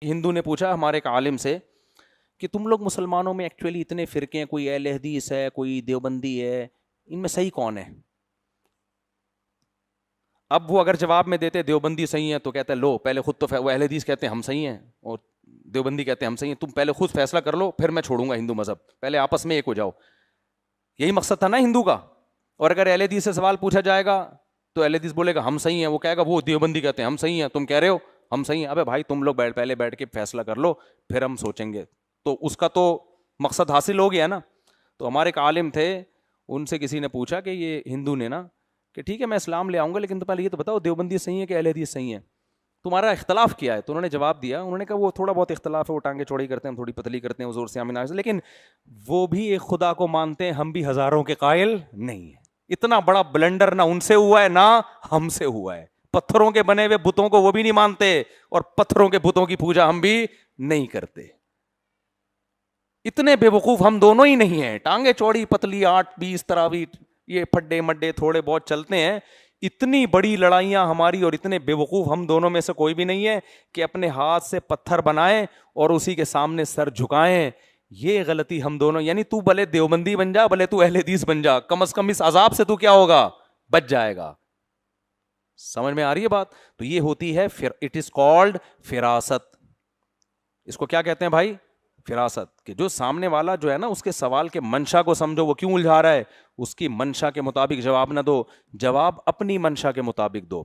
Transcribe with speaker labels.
Speaker 1: ہندو نے پوچھا ہمارے ایک عالم سے کہ تم لوگ مسلمانوں میں ایکچولی اتنے فرقے ہیں، کوئی اہل حدیث ہے، کوئی دیوبندی ہے، ان میں صحیح کون ہے؟ اب وہ اگر جواب میں دیتے دیوبندی صحیح ہے تو کہتا ہے لو پہلے خود تو وہ اہل حدیث کہتے ہیں ہم صحیح ہیں اور دیوبندی کہتے ہیں ہم صحیح ہیں، تم پہلے خود فیصلہ کر لو پھر میں چھوڑوں گا ہندو مذہب، پہلے آپس میں ایک ہو جاؤ. یہی مقصد تھا نا ہندو کا. اور اگر اہل حدیث سے سوال پوچھا جائے گا تو اہل حدیث بولے گا ہم صحیح ہیں، وہ کہے گا وہ دیوبندی کہتے ہیں ہم صحیح ہیں، تم کہہ رہے ہو ہم صحیح ہیں. ابے بھائی تم لوگ پہلے بیٹھ کے فیصلہ کر لو پھر ہم سوچیں گے. تو اس کا تو مقصد حاصل ہو گیا نا. تو ہمارے ایک عالم تھے، ان سے کسی نے پوچھا کہ یہ ہندو نے نا کہ ٹھیک ہے میں اسلام لے آؤں گا لیکن تو پہلے یہ تو بتاؤ دیوبندی صحیح ہے کہ اہل حدیث صحیح ہے، تمہارا اختلاف کیا ہے؟ تو انہوں نے جواب دیا، انہوں نے کہا وہ تھوڑا بہت اختلاف ہے، وہ ٹانگیں چوڑی کرتے ہیں ہم تھوڑی پتلی کرتے ہیں حضور سے آمین آمین، لیکن وہ بھی ایک خدا کو مانتے ہیں، ہم بھی ہزاروں کے قائل نہیں ہیں. اتنا بڑا بلنڈر نہ ان سے ہوا ہے نہ ہم سے ہوا ہے. پتھروں کے بنے ہوئے بتوں کو وہ بھی نہیں مانتے اور پتھروں کے بتوں کی پوجا ہم بھی نہیں کرتے. اتنے بے وقوف ہم دونوں ہی نہیں ہیں. ٹانگیں چوڑی پتلی 8 20 تراویح یہ پھڈے مڈے تھوڑے بہت چلتے ہیں. اتنی بڑی لڑائیاں ہماری اور اتنے بے وقوف ہم دونوں میں سے کوئی بھی نہیں ہے کہ اپنے ہاتھ سے پتھر بنائیں اور اسی کے سامنے سر جھکائیں. یہ غلطی ہم دونوں، یعنی تو بھلے دیوبندی بن جا بھلے تو اہل حدیث بن جا، کم از کم اس عذاب سے تو کیا ہوگا، بچ جائے گا. سمجھ میں آ رہی ہے بات؟ تو یہ ہوتی ہے اٹ از کالڈ فراست. اس کو کیا کہتے ہیں بھائی؟ فراست. کہ جو سامنے والا جو ہے نا اس کے سوال کے منشا کو سمجھو، وہ کیوں الجھا رہا ہے، اس کی منشا کے مطابق جواب نہ دو، جواب اپنی منشا کے مطابق دو.